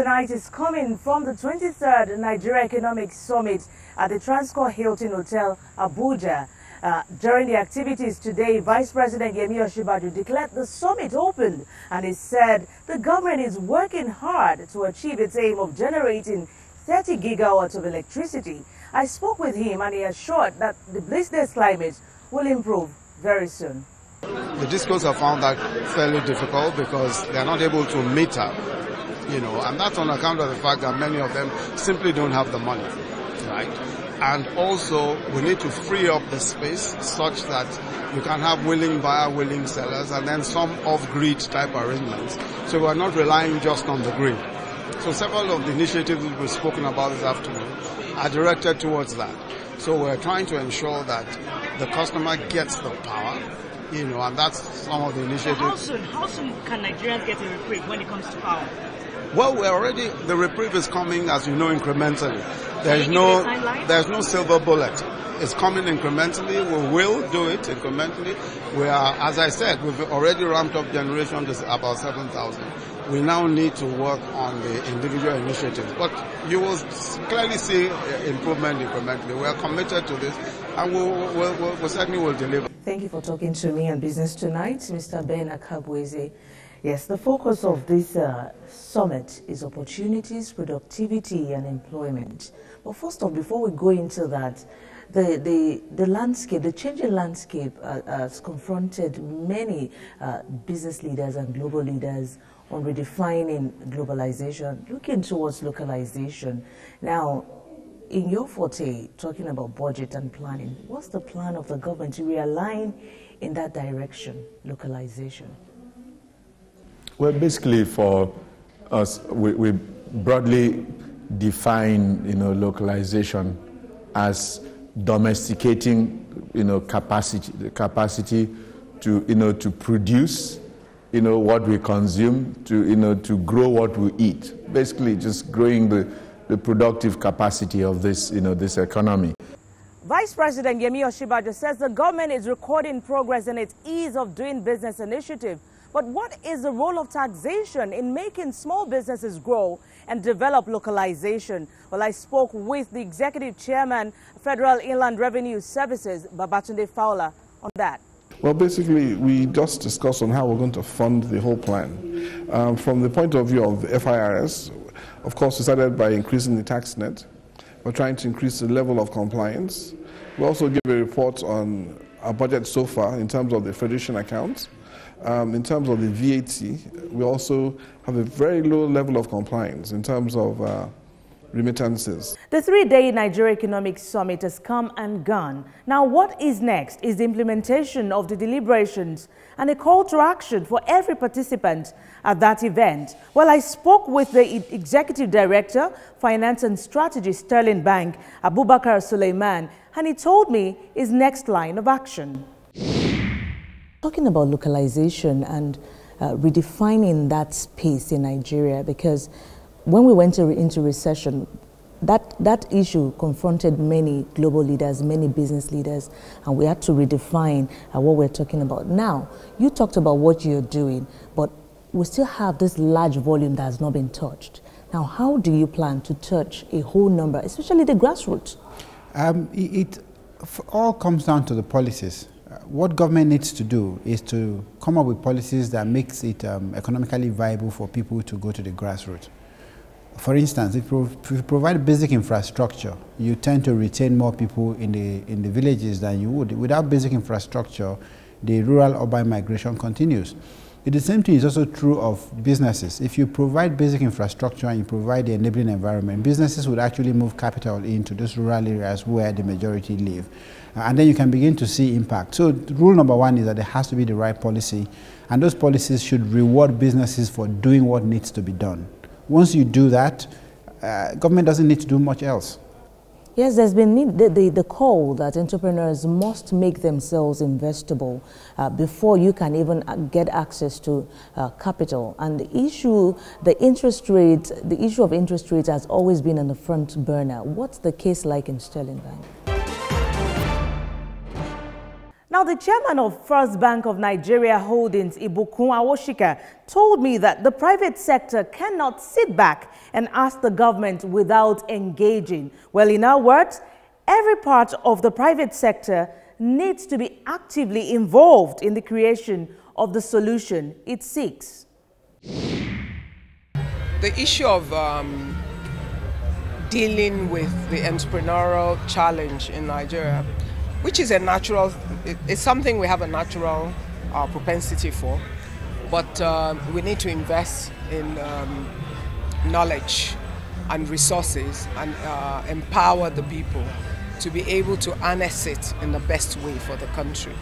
Tonight is coming from the 23rd Nigeria Economic Summit at the Transcorp Hilton Hotel, Abuja. During the activities today, Vice President Yemi Osinbajo declared the summit open, and he said the government is working hard to achieve its aim of generating 30 gigawatts of electricity. I spoke with him and he assured that the business climate will improve very soon. The discos have found that fairly difficult because they are not able to meet up, and that's on account of the fact that many of them simply don't have the money, right? And also, we need to free up the space such that you can have willing buyer, willing sellers, and then some off-grid type arrangements. So we're not relying just on the grid. So several of the initiatives we've spoken about this afternoon are directed towards that. So we're trying to ensure that the customer gets the power, and that's some of the initiatives. How soon can Nigerians get a reprieve when it comes to power? Well, the reprieve is coming, as you know, incrementally. There's no silver bullet. It's coming incrementally. We will do it incrementally. We are, as I said, we've already ramped up generation to about 7,000. We now need to work on the individual initiatives. But you will clearly see improvement incrementally. We are committed to this, and we certainly will deliver. Thank you for talking to me on Business Tonight, Mr. Ben Akabweze. Yes, the focus of this summit is opportunities, productivity, and employment. But first off, before we go into that, the landscape, the changing landscape has confronted many business leaders and global leaders on redefining globalization, looking towards localization. Now, in your forte, talking about budget and planning, what's the plan of the government to realign in that direction, localization? Well, basically for us, we broadly define, localization as domesticating, the capacity to, to produce, what we consume, to grow what we eat. Basically, just growing the productive capacity of this, this economy. Vice President Yemi Osinbajo says the government is recording progress in its ease of doing business initiative. But what is the role of taxation in making small businesses grow and develop localization? Well, I spoke with the Executive Chairman, Federal Inland Revenue Services, Babatunde Fowler, on that. Well, basically, we just discussed on how we're going to fund the whole plan. From the point of view of the FIRS, of course, we started by increasing the tax net. We're trying to increase the level of compliance. We also give a report on our budget so far in terms of the federation accounts. In terms of the VAT, we also have a very low level of compliance in terms of remittances. The three-day Nigeria Economic Summit has come and gone. Now, what is next is the implementation of the deliberations and a call to action for every participant at that event. Well, I spoke with the Executive Director, Finance and Strategy, Sterling Bank, Abubakar Suleiman, and he told me his next line of action. Talking about localization and redefining that space in Nigeria, because when we went into recession, that issue confronted many global leaders, many business leaders, and we had to redefine what we're talking about. Now, you talked about what you're doing, but we still have this large volume that has not been touched. Now, how do you plan to touch a whole number, especially the grassroots? It all comes down to the policies. What government needs to do is to come up with policies that makes it economically viable for people to go to the grassroots. For instance, if you provide basic infrastructure, you tend to retain more people in the villages than you would. Without basic infrastructure, the rural-urban migration continues. The same thing is also true of businesses. If you provide basic infrastructure and you provide the enabling environment, businesses would actually move capital into those rural areas where the majority live. And then you can begin to see impact. So rule number one is that there has to be the right policy, and those policies should reward businesses for doing what needs to be done. Once you do that, government doesn't need to do much else. Yes, there's been the call that entrepreneurs must make themselves investable before you can even get access to capital. And the issue of interest rates has always been on the front burner. What's the case like in Sterling Bank? Now, the chairman of First Bank of Nigeria Holdings, Ibukun Awoshika, told me that the private sector cannot sit back and ask the government without engaging. Well, in our words, every part of the private sector needs to be actively involved in the creation of the solution it seeks. The issue of dealing with the entrepreneurial challenge in Nigeria, which is it's something we have a natural propensity for, but we need to invest in knowledge and resources and empower the people to be able to harness it in the best way for the country.